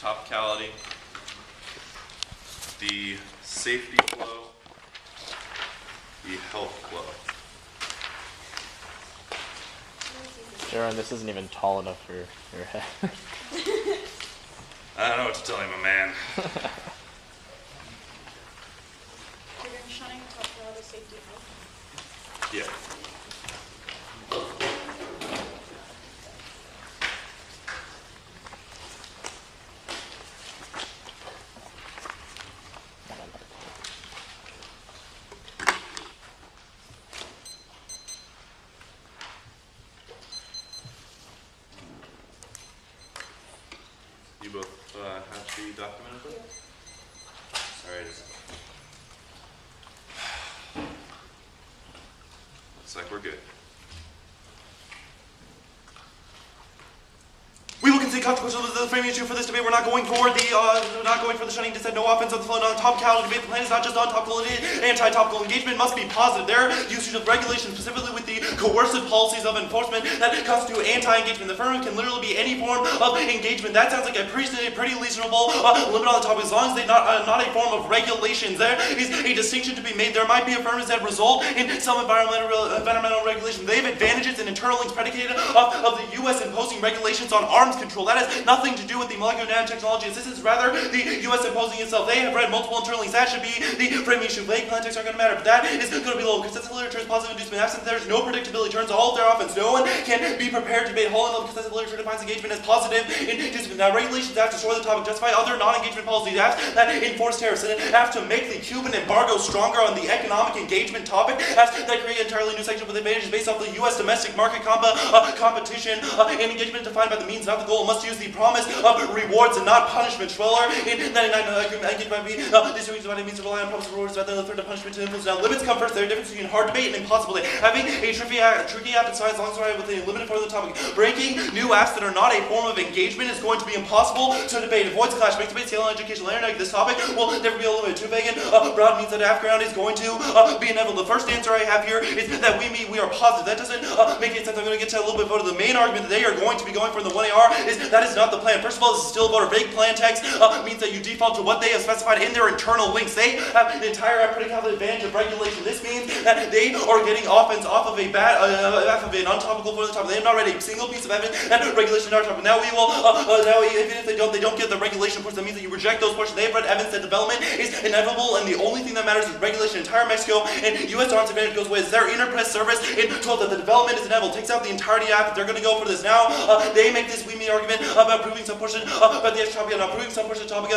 topicality, the safety flow, the health flow. Jeron, this isn't even tall enough for your head. I don't know what to tell you, my man. You're going to shine topicality, safety, health. Yeah. You both have the document open? Alright. Looks like we're good. We will concede consequential to the framing issue for this debate. We're not going for the shunning dissent, no offense on the flow, non-topicality debate. The plan is not just on-topical, anti-topical engagement must be positive. Their usage of regulation, specifically with the coercive policies of enforcement that constitute anti-engagement. The firm can literally be any form of engagement. That sounds like a pretty reasonable limit on the topic, as long as they're not a form of regulations. There is a distinction to be made. There might be affirmatives that result in some environmental regulation. They have advantages and internal links predicated of the U.S. imposing regulations on arms control. That has nothing to do with the molecular nanotechnology. This is rather the U.S. imposing itself. They have read multiple internal links. That should be the framing issue. Vague context aren't going to matter, but that is going to be low. Consistent literature is positive inducement. Absent there's no predictability. Turns all of their offense. No one can be prepared to debate whole level consistent literature defines engagement as positive inducement. Now, regulations have to destroy the topic, justify other non-engagement policies, have that enforce tariffs, and have to make the Cuban embargo stronger on the economic engagement topic, have that create an entirely new section with advantages based off the U.S. domestic market competition and engagement defined by the means, not the goal. Must use the promise of rewards and not punishment. Schweller in 99 agreement by me. This is what it means to rely on promise of rewards rather than the threat of punishment to influence. Now, limits come first. There are differences between hard debate and impossible debate. Having a tricky app in size, as long as we're with a limited part of the topic. Breaking new apps that are not a form of engagement is going to be impossible to debate. Avoids clash, makes debate scale on educational internet. This topic will never be a limit. Too vague and broad means that half ground is going to be inevitable. The first answer I have here is that we are positive. That doesn't make any sense. I'm going to get to a little bit of the main argument that they are going to be going for in the 1AR is that is not the plan. First of all, this is still about a vague plan text. Means that you default to what they have specified in their internal links. They have an entire predicate advantage of regulation. This means that they are getting offense off of an untopical for the topic. They have not read a single piece of evidence that regulation is not topic. Now we will, even if they don't get the regulation portion, that means that you reject those portions. They have read evidence that development is inevitable, and the only thing that matters is regulation. Entire Mexico and U.S. arms advantage goes away. It's their interpress service and told that the development is inevitable. Takes out the entirety of it. They're going to go for this now. They make this we-me argument about proving some portion about the extra topic, not proving some portion of the topic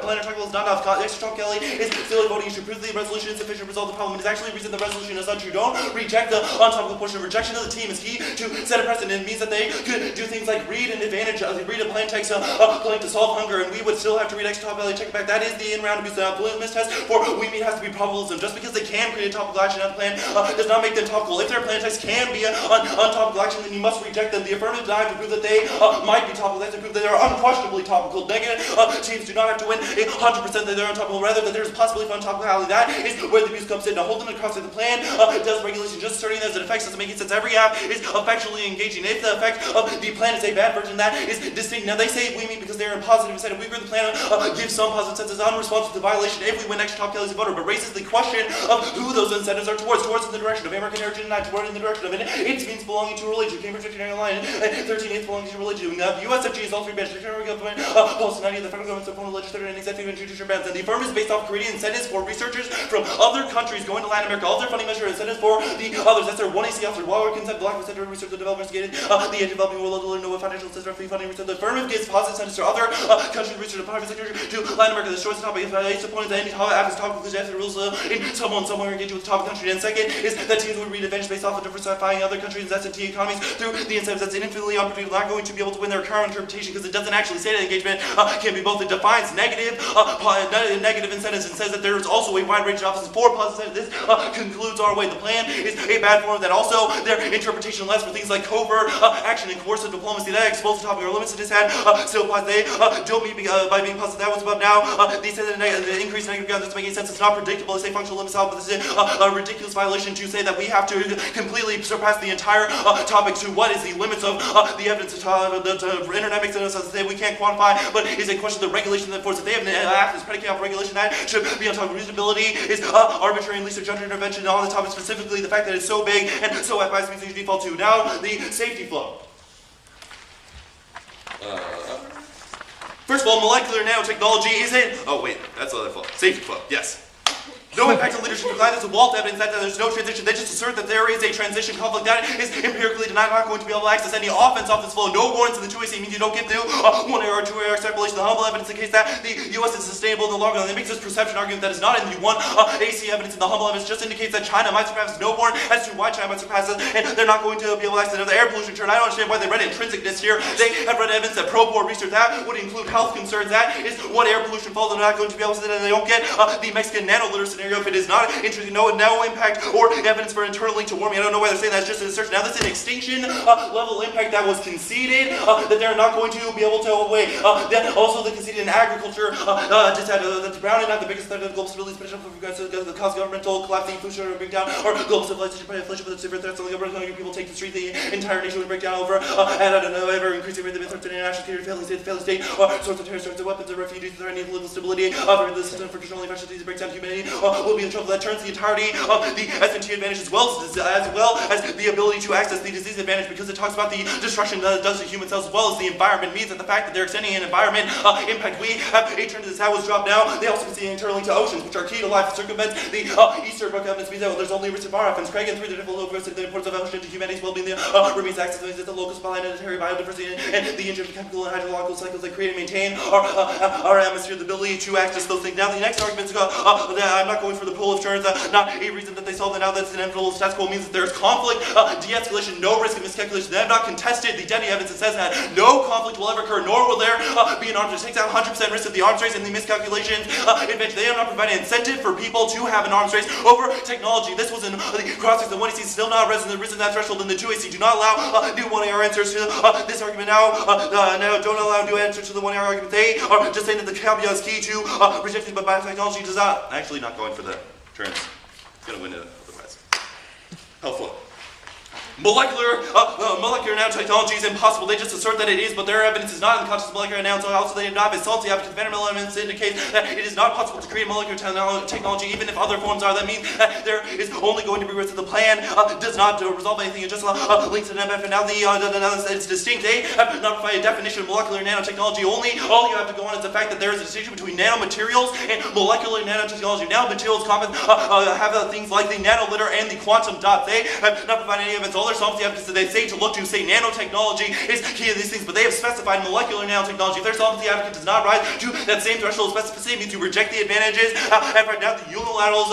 planar topical is not enough. Extra topicality is still voting. You should prove the resolution is sufficient to resolve the problem. It is actually the reason the resolution is untrue. Don't reject the on-topical portion. Rejection of the team is key to set a precedent. It means that they could do things like read a plan text planning to solve hunger, and we would still have to read extra topicality, check it back. That is the in-round abuse. The litmus test for we-me has to be probabilism. Just because they can create a topical action on the plan does not make them topical. If their plan text can be an untopical action, then you must reject them. The affirmative denied to prove that they might be topical. They have to prove that they are unquestionably topical. Negative teams do not have to win 100% that they're untopical. Rather, that there's a possibility for untopicality. That is where the abuse comes in. Now, hold them across the plan does regulation. Just asserting that as it affects doesn't make any sense. Every app is effectually engaging. If the effect of the plan is a bad version, that is distinct. Now, they say we mean because they're in positive instead. If we agree the plan gives some positive sense as unresponsive to violation if we win extra topicality as a voter, but raises the question of who those incentives are towards in the direction of American origin, not toward in the direction of it. It means belonging to a religion. Cambridge Dictionary line 13 belonging to religion. Now, the USFG is all three branches. Post 90 the federal government's appointed legislature and executive and judicial branches. And the affirmative is based off creating incentives for researchers from other countries going to Latin America. All their funding measure incentives for the others. That's their 1AC officer. While we're consent, black center research the developers getting the developing world to know financial assistance free funding research. The affirmative gives positive incentives to other countries research the private sector to Latin America. This choice topic if it's opponents that any topic because after the rules in someone somewhere engaging with the topic country. And second is that teams would read advantage based off of diversifying other countries' S&T economies through the incentives. That's infinitely unpredictable. Not going to be able to win their current interpretation because it doesn't actually say that engagement can be both. It defines negative incentives and says that there is also a wide range of options for positive incentives. This concludes our way. The plan is a bad form that also their interpretation allows for things like covert action and coercive diplomacy that expose the topic or limits to this had still applies. They don't mean by being positive. That was above now. They say that the increased negative ground doesn't make any sense. It's not predictable. They say functional limits out, but this is a ridiculous violation to say that we have to completely surpass the entire topic to what is the limits of the evidence to internet makes sense as they we can't quantify, but is a question of the regulation that force that they have an act is predicated off regulation that should be on top of reasonability, is arbitrary and least of judgment intervention on the topic, specifically the fact that it's so big and so advised means you default to. Now, the safety flow. First of all, molecular nanotechnology isn't. Oh wait, that's the other flow. Safety flow. Yes. No impact on leadership design. There's a wall evidence that there's no transition. They just assert that there is a transition conflict that is empirically denied, not going to be able to access any offense off this flow. No warrants in the 2AC means you don't get to 1AR or 2AR extrapolation. The humble evidence indicates that the U.S. is sustainable in the long run. They make this perception argument that is not in the 1AC evidence, and the humble evidence just indicates that China might surpass no warrant as to why China might surpass us, and they're not going to be able to access another air pollution turn. I don't understand why they read intrinsicness here. They have read evidence that pro-war research that would include health concerns. That is what air pollution falls. They're not going to be able to, and they don't get the Mexican nanolitter scenario if it is not. Interesting, no impact or evidence for internal link to warming. I don't know why they're saying that's just an assertion. Now this is an extinction level impact that was conceded, that they're not going to be able to away. Then also the conceded in agriculture, just had that's Brown and not the biggest threat of global stability, especially with regards to the cause governmental collapse, the food shortage breakdown, or global civilization by inflation, but the severe threats on the government, people take the street, the entire nation would break down over, and I don't know, ever increasing rate of threats to international security, failing state, source of terror, source of weapons, of refugees, threatening political stability, the system for controlling infectious disease, breaks down humanity, will be in trouble. That turns the entirety of the SMT advantage as well as the ability to access the disease advantage, because it talks about the destruction that it does to human cells as well as the environment means that the fact that they're extending an environment impact. We have a trend as how was dropped now. They also can see internally to oceans, which are key to life, circumvent the Easterbrook evidence means that there's only risk of our offense. Craig and 3 the different local risks of the importance of ocean to humanity's well-being, the remains access to the local planetary biodiversity and the injury of chemical and hydrological cycles that create and maintain our atmosphere, the ability to access those things. Now the next argument is I'm not going for the pool of turns, not a reason that they solve it now. That's an inevitable status quo means that there's conflict, de-escalation, no risk of miscalculation. They have not contested the Denny evidence that says that no conflict will ever occur, nor will there be an arms race. It takes out 100% risk of the arms race and the miscalculations. Eventually, they have not provided incentive for people to have an arms race over technology. This was in the cross-section. The 1AC still not risen that threshold, and the 2AC do not allow new 1AR answers to this argument now. Now don't allow new answers to the 1AR argument. They are just saying that the caveat is key to rejecting, but biotechnology does not. Actually, not going for the turns. It's going to win it otherwise. Health flow. Molecular nanotechnology is impossible. They just assert that it is, but their evidence is not in the context of molecular nanotechnology. Also, they have not been salty because fundamental evidence indicates that it is not possible to create molecular technology, even if other forms are. That means that there is only going to be risk. The plan does not resolve anything. It just links to MF, and now it's distinct. They have not provided a definition of molecular nanotechnology. All you have to go on is the fact that there is a distinction between nanomaterials and molecular nanotechnology. Nanomaterials have things like the nanolitter and the quantum dot. They have not provided any evidence. All their solvency advocates that they say to look to say nanotechnology is key to these things, but they have specified molecular nanotechnology. If their solvency advocate does not rise to that same threshold of specificity, it means you reject the advantages. And right now, the unilaterals,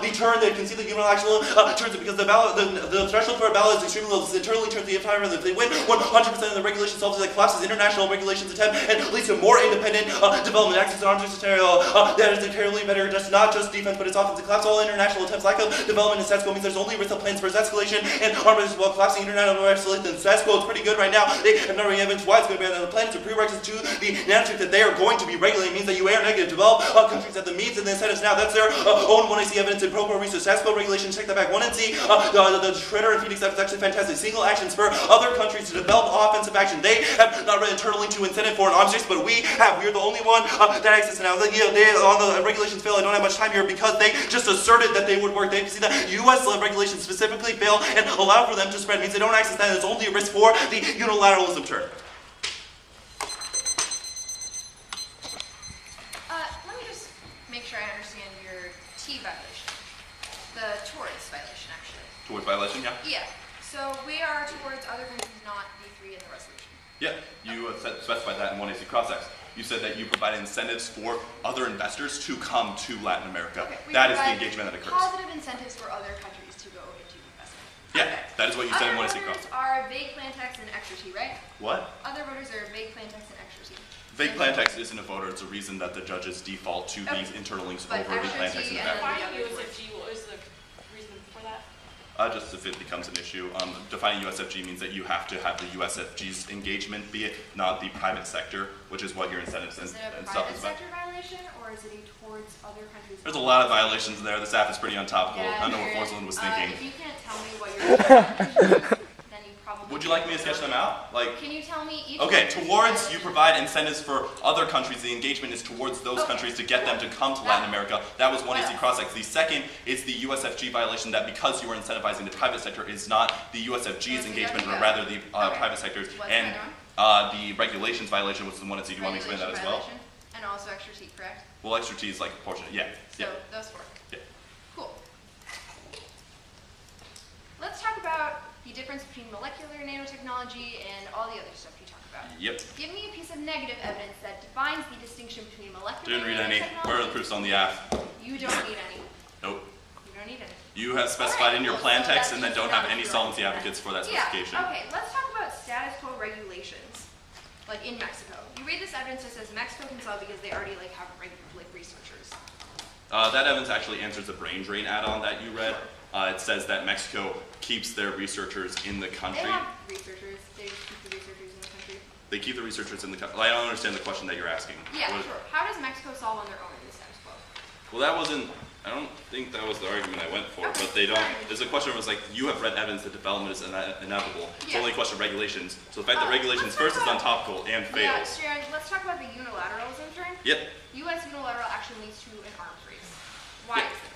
the turn, they can see the unilateral turns it because the threshold for a ballot is extremely low. This internally turns the entire. If they win 100% of the regulation solvency, that collapses international regulations attempt and leads to more independent development. Access to arms scenario that is terribly better, just not just defense, but it's often to collapse all international attempts. Lack of development in status quo means there's only risk of plans for escalation and armor. Well, collapsing internet over the status quo is pretty good right now. They have no evidence why it's going to be on the planet. It's a prerequisite to the nanotech that they are going to be regulating. It means that you are negative. Develop countries have the means and the incentives now. That's their own 1AC evidence and pro research. Status quo regulations, check that back. 1NC, the Shredder and Phoenix stuff is actually fantastic. Single actions for other countries to develop offensive action. They have not read internally to incentive for an arms race, but we have. We're the only one that access now. They on the regulations fail. I don't have much time here because they just asserted that they would work. They see that U.S. regulations specifically fail and allow for them to spread. Means they don't access that. There's only a risk for the unilateralism turn. Let me just make sure I understand your T violation. The towards violation, actually. Towards violation, yeah. Yeah. So we are towards other countries, not B3 in the resolution. Yeah, you specified that in 1AC cross-ex. You said that you provide incentives for other investors to come to Latin America. Okay, that is the engagement that occurs. Positive incentives for other countries to go into investment. Yeah, okay. That is what you said in 1AC cross-ex. cross-ex. Are vague plan text and extra T, right? What? Other voters are vague plan text and extra T. Vague plan text isn't a voter. It's a reason that the judges default to these internal links over the plan text in the back. Defining USFG, what is the reason for that? Just if it becomes an issue. Defining USFG means that you have to have the USFG's engagement be it, not the private sector, which is what your incentives and stuff is about. Is it a private sector violation, or is it a towards other countries? There's a lot of violations there. The staff is pretty untopical. Yeah, I don't know what Forsland was thinking. If you can't tell me what you're doing, then you probably... Would you like me to sketch them out? Like, Can you tell me each okay, country's towards, you violation? provide incentives for other countries. The engagement is towards those Okay. countries to get them to come to That- Latin America. That was one What easy else? cross-section. The second is the USFG violation that because you are incentivizing the private sector is not the USFG's So engagement, but yeah. rather the Okay. private sectors. What's And the other the regulations violation was the one. Do you want me to explain that as well? Regulation violation, and also extra T, correct? Well, extra T is like proportionate. Yeah. So Yeah. those four. Yeah. Cool. Let's talk about the difference between molecular nanotechnology and all the other stuff you talk about. Yep. Give me a piece of negative evidence that defines the distinction between molecular Didn't read any. nanotechnology. Where are the proofs on the app? You don't need any. Nope. You don't need any. You have specified in your cool. plan So text that and then means don't you're have not any sure. solvency advocates for that specification. Yeah, okay, let's talk about status quo regulations, like in Mexico. You read this evidence that says Mexico can sell because they already like have researchers. That evidence actually answers the brain drain add-on that you read. It says that Mexico keeps their researchers in the They country. have researchers, they just keep the researchers in the country. They keep the researchers in the country. I don't understand the question that you're asking. Yeah, What- sure. How does Mexico solve on their own in the status quo? Well, that wasn't, I don't think that was the argument I went for, Okay, but they don't, fine. there's a question that was like, you have read evidence that development is inevitable. It's Yeah. only a question of regulations. So the fact that Oh, regulations let's talk first is about- untopical and Yeah, fails. Sharon, let's talk about the unilateralism turn. Yep. U.S. unilateral action leads to an arms race. Why Yeah. is this?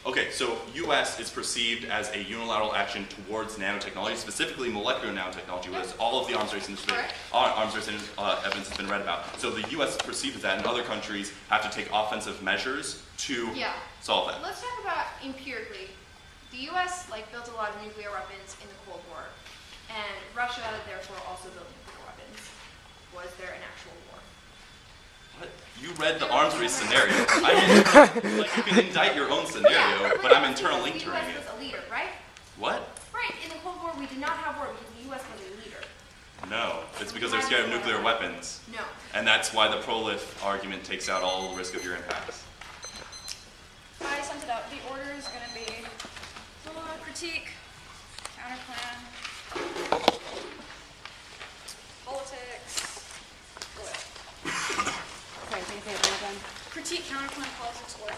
Okay, so US is perceived as a unilateral action towards nanotechnology, specifically molecular nanotechnology, which is all of the arms race industry, Alright. arms race evidence has been read about. So the US is perceived as that, and other countries have to take offensive measures to Yeah. solve that. Let's talk about empirically. The U.S. built a lot of nuclear weapons in the Cold War, and Russia therefore also built nuclear weapons. Was there an actual war? What? You read the arms race scenario. I mean, like you can indict your own scenario, but I'm internal The entering U.S. it. was a leader, right? What? Right. In the Cold War, we did not have war because the U.S. was a leader. No, it's because they're scared of nuclear weapons. No. And that's why the pro-lith argument takes out all the risk of your impacts. I sent it out. The order is going to be critique, counterplan, politics, oil. Sorry, can you say it one more time? Critique, counterplan, politics, oil.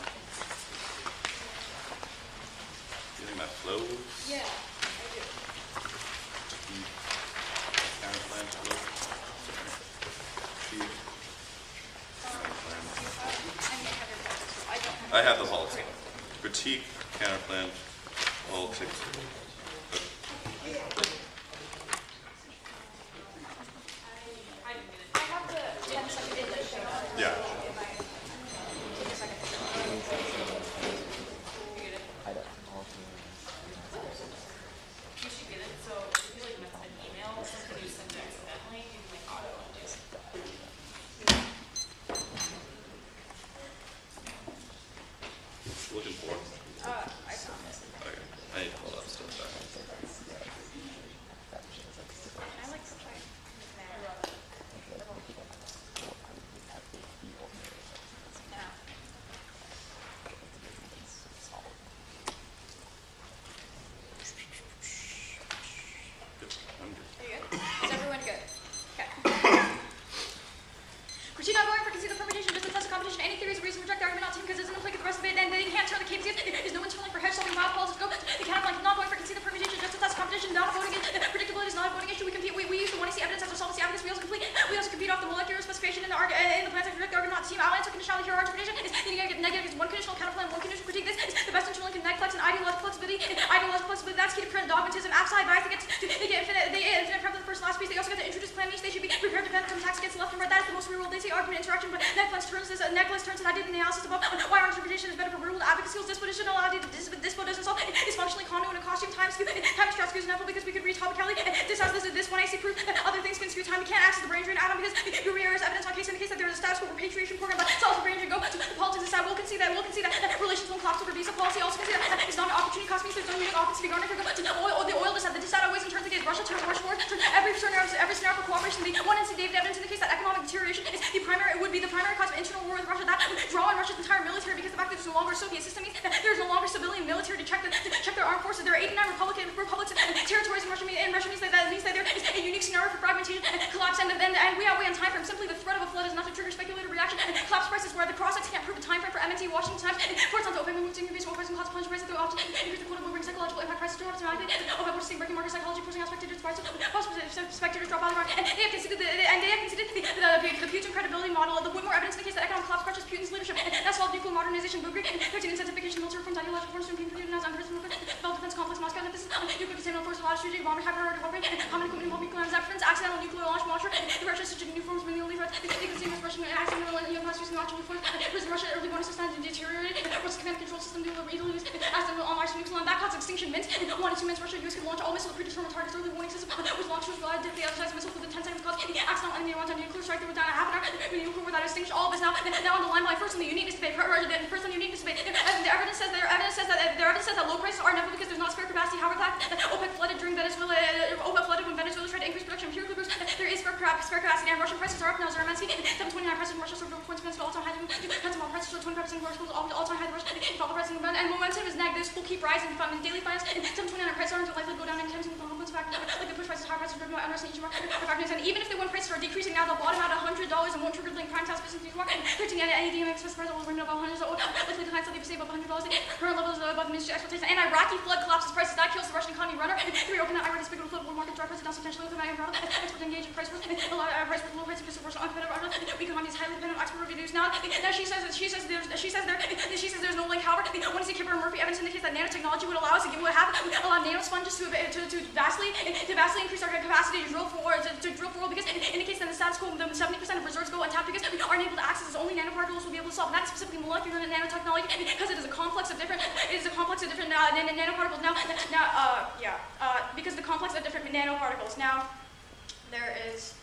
You think that flows? Yeah, I do. Counterplan, flow. Chief. I may have your politics. I don't have I have the politics. Critique, counterplan, politics. I have the 10-second English. Yeah. Take a second. I don't. You should get it, so if you like an email, something you send accidentally, you can like auto undo it. Looking for. I found it. Okay. I need to pull up stuff back. I like to try. Yeah. Good. I'm good. Are you good? Is everyone good? Okay. Critique ongoing for concede the permutation, business test competition, any theories of reason reject the argument not team because it doesn't implicate the rest of it, and they can't turn the cases. There's no internally for hedge solving wild politics go. The counterplan not going for concede the permutation, just test competition, not voting is predictability is not a voting issue. We compete. We use the 1AC evidence as a solvency advocates. We also compete off the molecular specification in the plans that reject the argument not team. I'll answer conditionality here. Our interpretation is negative is one conditional counterplan, one conditional critique. This is the best internal connect and ideological flexibility. Ideological flexibility. That's key to prevent dogmatism. Outside bias. They get infinite prep for the first and last piece. They also get to introduce plan niche. They should be prepared to defend from attacks against the left and right. That is the most real world. They say argument interaction, but necklace turns and I did the analysis above why our interpretation is better for real world advocacy. Dispositionality. Dispo doesn't solve. It's functionally condo in a costume time skew. Time stress skews enough because we could read topicality. This one I see proof that other things can skew time. We can't access the brain drain atom because Uriah is evidence on case in the case that there is a status quo repatriation program, but solves the brain drain go to the politics aside. We'll concede that relations won't collapse over visa policy. Also concede that it's not an opportunity cost means there's no unique offense to be garnered. The oil decide the decide always in turns against Russia turn every scenario for cooperation. The one incident David evidence in the case that economic deterioration is the primary would be the primary cause of internal war with Russia. That would draw on Russia's entire military because the fact that there's no longer a Soviet system means that there's no longer civilian military to check their armed forces. There are 89 republics and territories in Russia means that there is a unique scenario for fragmentation and collapse and we outweigh on time frame. Simply the threat of a flood is enough to trigger speculative reaction and collapse prices where the cross-sects can't prove a time frame for MNT Washington Times. For example, open moving increase oil price and cost plunge prices through options increase the quotable bring psychological will impact prices drop automatically. OPEC was seeing breaking market psychology, pushing out spectators' prices. Spectators drop out of the market. And they have conceded the Putin credibility model of the more evidence indicates that economic collapse crushes Putin's leadership. That's all nuclear modernization, boom, 13 intensification, military reforms, ideological reforms, Putin as unprecedented movement, developed defense complex, Moscow, and this is nuclear containment force, a lot of strategy, bomber, high priority weapon, common equipment, involving nuclear accidents, accidental nuclear launch, launcher, the Russia such new forms, many only threats, the continuous Russian accidental class using launch force, prison Russia, early warning systems deteriorated, Russia's command control system, nuclear use, accidental online nuclear, that caused extinction mint, 1 to 2 minutes, Russia, US could launch all missiles, predetermined targets, early warning system, was launched, was relied, the other side's missile within 10 seconds, caused accidental enemy runs on nuclear strike, they were down a half an hour, nuclear without extinction, all of this now on the line by first on the uniqueness debate, first on the uniqueness debate, the evidence says that low prices are inevitable because there's not spare capacity. However, that OPEC flooded during Venezuela. OPEC flooded when Venezuela tried to increase production of pure glucose. There is spare capacity, and Russian prices are up now. Zermansky, 729 prices in Russia sold over 20% to all-time high. Ethanol prices are 25% in Russia, all-time high. Russia, all prices and momentum is negative. Will keep rising from daily finance. 729 prices aren't likely to go down anytime soon. With the complex factor, like the push prices, high prices driven by unrest in each market. And even if the when prices are decreasing now, they'll bottom out at $100 and won't trigger the prime time business these market. 13 any DMX price will remain above $100. Likely decline slightly save above $100. Current levels above ministry expectations. And Iraqi flood collapses prices. That kills the Russian economy runner. 3 open Iraqi speaker flood world market drive prices down substantially with the American product. Export engage in price wars. A lot of price wars, low prices because of Russian uncompetitive. Economy is highly dependent on export revenues. Now she says there's no link. However, when you see Kipper and Murphy evidence indicates that nanotechnology would allow us to allow nanosponges to vastly increase our capacity to drill for oil because it indicates that the status quo, the 70% of reserves go untapped because we aren't able to access as only nanoparticles will be able to solve. And that's specifically molecular nanotechnology because it is a complex of different nanoparticles. Because the complex of different nanoparticles. Now, there is.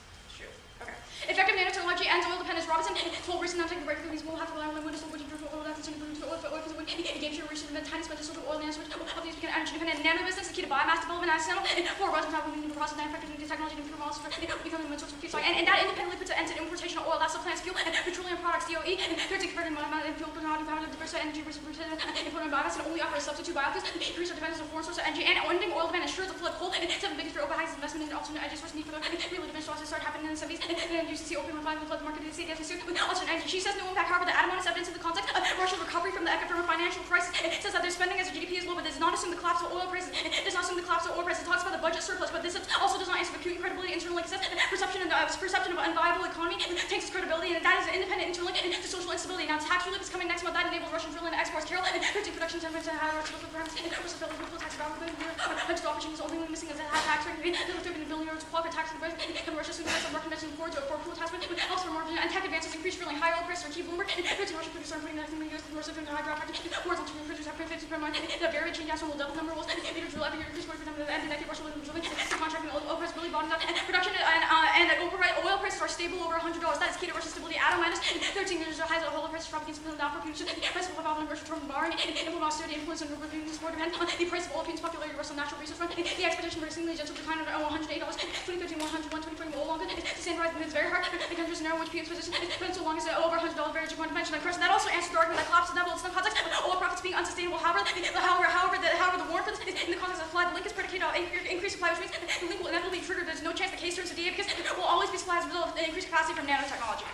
Effective nanotechnology ends oil dependence. Robinson told recent non-technical breakthrough things will have to rely on windows which improve oil that's in oil for wind. Game changer research and tiny spencer of oil nanoswitch of these become energy dependent. Nano business is key to biomass development accidental. For Robinson have moving into process and effective technology to improve models becoming one source of feedstock. And that independently puts an end to importation of oil. That's the plant's fuel and petroleum products DOE. 13 converted amount of fuel commodity power to diverse energy resources important biomass and only offer a substitute biofuels. Increase our dependence on foreign source of energy and ending oil demand ensures the flow of coal. 7 biggest for OPEC investment in alternate energy source need for the really diminished losses start happening in the 70s. And you see open refinement flood the market to see against the with alternate energy. She says no impact. However, the Adamant is evidence in the context of Russia's recovery from the financial crisis. It says that their spending as a GDP is low, but does not assume the collapse of oil prices. It does not assume the collapse of oil prices. It talks about the budget surplus, but this also does not answer the Putin credibility internally. It says perception of unviable economy takes its credibility, and that is independent internally to social instability. Now, tax relief is coming next month. That enables Russian drilling and exports. Carol, 13 production 10% higher Russian programs. Russia's ability to tax about budget opportunities only one missing is a tax rate. The 30 billion euros qualified tax and Russia soon has some recognition forward to a pool tax rate. Also, margin and tech advances increase drilling high oil prices are key Bloomberg. 13 Russian producers are putting nothing in the US North of high drop factors. Wars on producers have 50% the very change national will double number will later drill every year increase for them at the end of the decade. Russia will drilling contract and oil price really bottomed out. And production and oil prices are stable over $100. That is key to Russia's stability. Adam minus 13 years highs of oil prices dropping against down for Putin. Price of oil in Russia from borrowing and will austerity influence and reviewing this war depend on the price of oil Putin's popularity Russian natural resource front. The expectation for a seemingly gentle decline of $108. 2013, 100, 124 will longer. The same rise it's very hard. The countries narrow which Putin's position is so long as over $100 very one dimension. Of course, that also answers the argument that collapse is inevitable. It's no context of oil profits being unsustainable. However, the war in the context of supply, the link is predicated on increased supply, which means the link will inevitably trigger. There's no chance the case turns to DA because it will always be supply as a result of the increased capacity from nanotechnology.